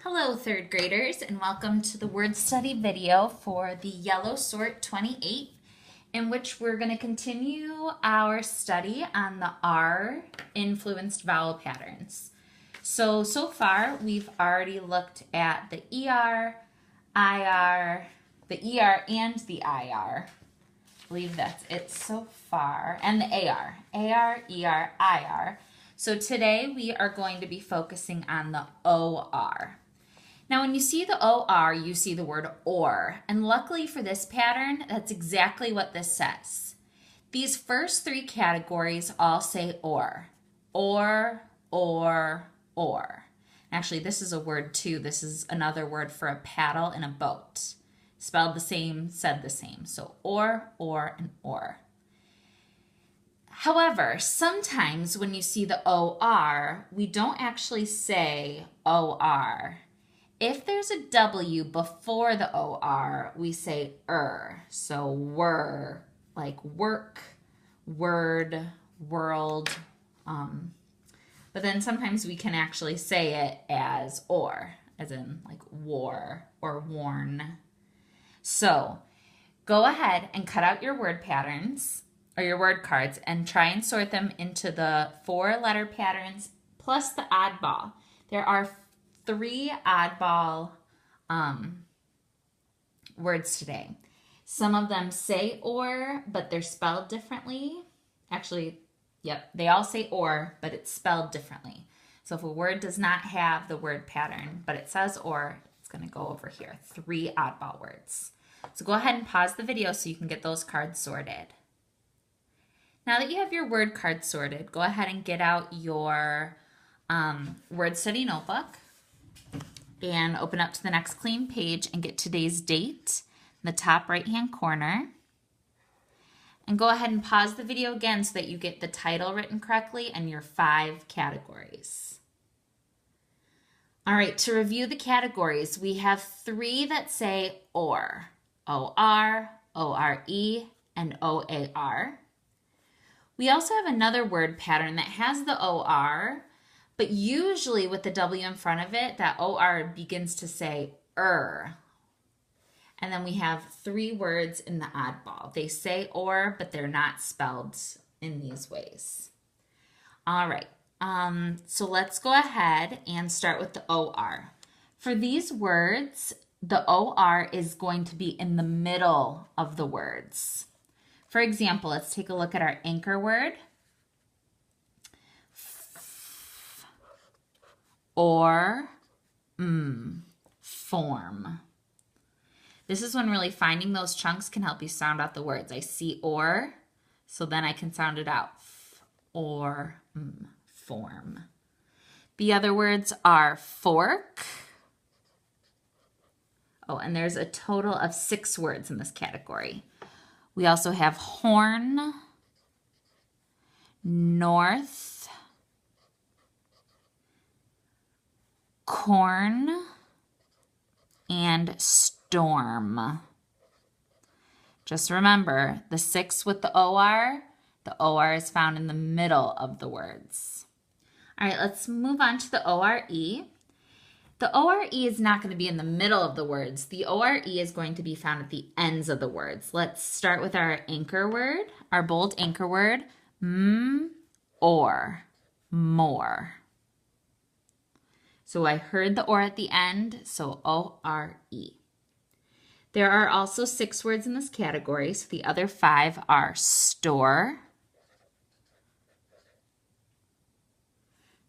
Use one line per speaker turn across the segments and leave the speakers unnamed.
Hello, third graders, and welcome to the word study video for the Yellow Sort 28, in which we're going to continue our study on the R influenced vowel patterns. So far, we've already looked at the ER, IR, the ER, and the IR. I believe that's it so far, and the AR, ER, IR. So today we are going to be focusing on the OR. Now, when you see the OR, you see the word or, and luckily for this pattern, that's exactly what this says. These first three categories all say or. Actually, this is a word too. This is another word for a paddle in a boat. Spelled the same, said the same. So or, and or. However, sometimes when you see the OR, we don't actually say OR. If there's a W before the OR, we say So were, like work, word, world. But then sometimes we can actually say it as or, as in like war or worn. So go ahead and cut out your word patterns or your word cards and try and sort them into the 4-letter patterns plus the oddball. There are 3 oddball words today. Some of them say or, but they're spelled differently. Actually, yep, they all say or, but it's spelled differently. So if a word does not have the word pattern, but it says or, it's going to go over here. 3 oddball words. So go ahead and pause the video so you can get those cards sorted. Now that you have your word cards sorted, go ahead and get out your word study notebook and open up to the next clean page and get today's date in the top right-hand corner. And go ahead and pause the video again so that you get the title written correctly and your 5 categories. All right, to review the categories, we have 3 that say or. O-R, O-R-E, and O-A-R. We also have another word pattern that has the O-R, but usually with the W in front of it, that OR begins to say And then we have 3 words in the oddball. They say or, but they're not spelled in these ways. All right, so let's go ahead and start with the OR. For these words, the OR is going to be in the middle of the words. For example, let's take a look at our anchor word. Or, form. This is when really finding those chunks can help you sound out the words. I see or, so then I can sound it out. Or, form. The other words are fork. Oh, and there's a total of 6 words in this category. We also have horn, north, corn, and storm. Just remember, the 6 with the OR is found in the middle of the words. All right, let's move on to the ORE. The ORE is not going to be in the middle of the words. The ORE is going to be found at the ends of the words. Let's start with our anchor word, our bold anchor word, or, more. So I heard the or at the end, so O-R-E. There are also 6 words in this category, so the other 5 are store,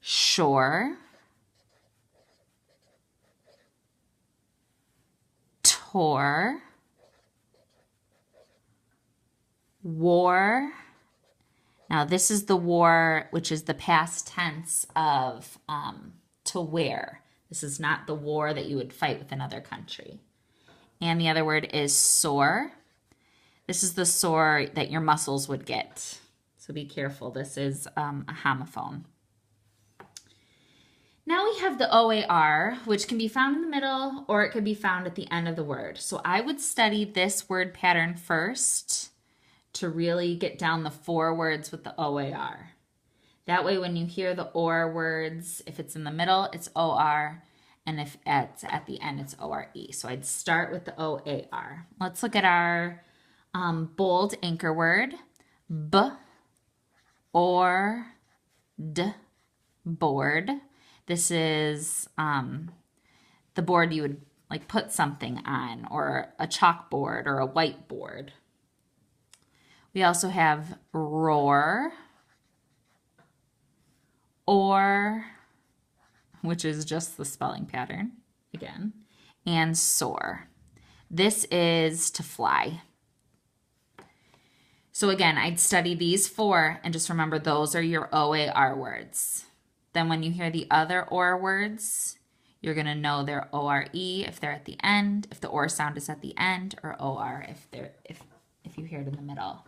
shore, tore, war. Now this is the war, which is the past tense of to wear. This is not the war that you would fight with another country. And the other word is sore. This is the sore that your muscles would get. So be careful. This is a homophone. Now we have the OAR, which can be found in the middle or it could be found at the end of the word. So I would study this word pattern first to really get down the 4 words with the OAR. That way when you hear the OR words, if it's in the middle, it's OR, and if it's at the end, it's O-R-E. So I'd start with the O-A-R. Let's look at our bold anchor word, B, or, D, board. This is the board you would like put something on, or a chalkboard or a whiteboard. We also have roar, or, which is just the spelling pattern again, and soar. This is to fly. So again, I'd study these four and just remember those are your OAR words. Then when you hear the other OR words, you're going to know they're O-R-E if they're at the end, if the OR sound is at the end, or O-R if you hear it in the middle.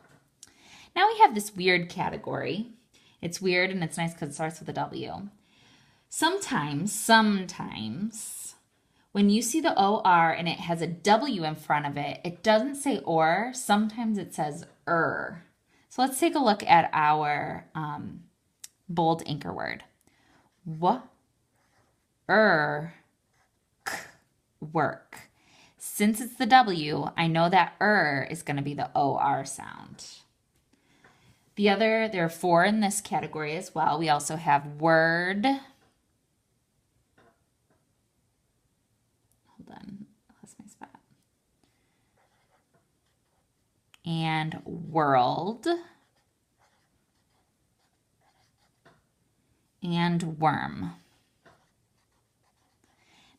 Now we have this weird category. It's weird and it's nice because it starts with a W. Sometimes, when you see the O-R and it has a W in front of it, it doesn't say OR. Sometimes it says er. So let's take a look at our bold anchor word. Work. Since it's the W, I know that is going to be the OR sound. There are four in this category as well. We also have word. Hold on, I lost my spot. And world. And worm.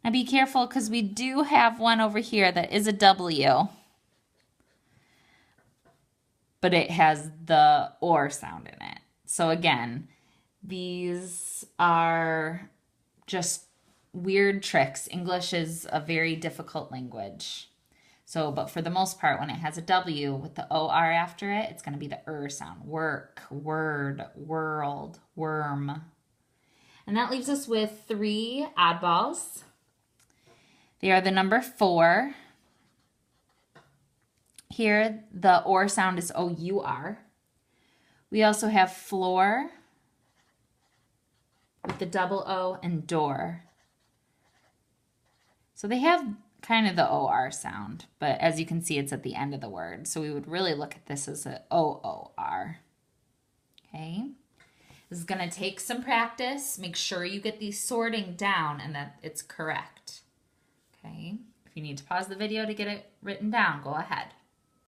Now be careful because we do have one over here that is a W, but it has the OR sound in it. So again, these are just weird tricks. English is a very difficult language. So, but for the most part, when it has a W with the OR after it, it's going to be the sound. Work, word, world, worm. And that leaves us with 3 oddballs. They are the number 4. Here, the OR sound is O-U-R. We also have floor with the double O, and door. So they have kind of the OR sound, but as you can see, it's at the end of the word. So we would really look at this as an O-O-R. Okay. This is going to take some practice. Make sure you get these sorting down and that it's correct. Okay. If you need to pause the video to get it written down, go ahead.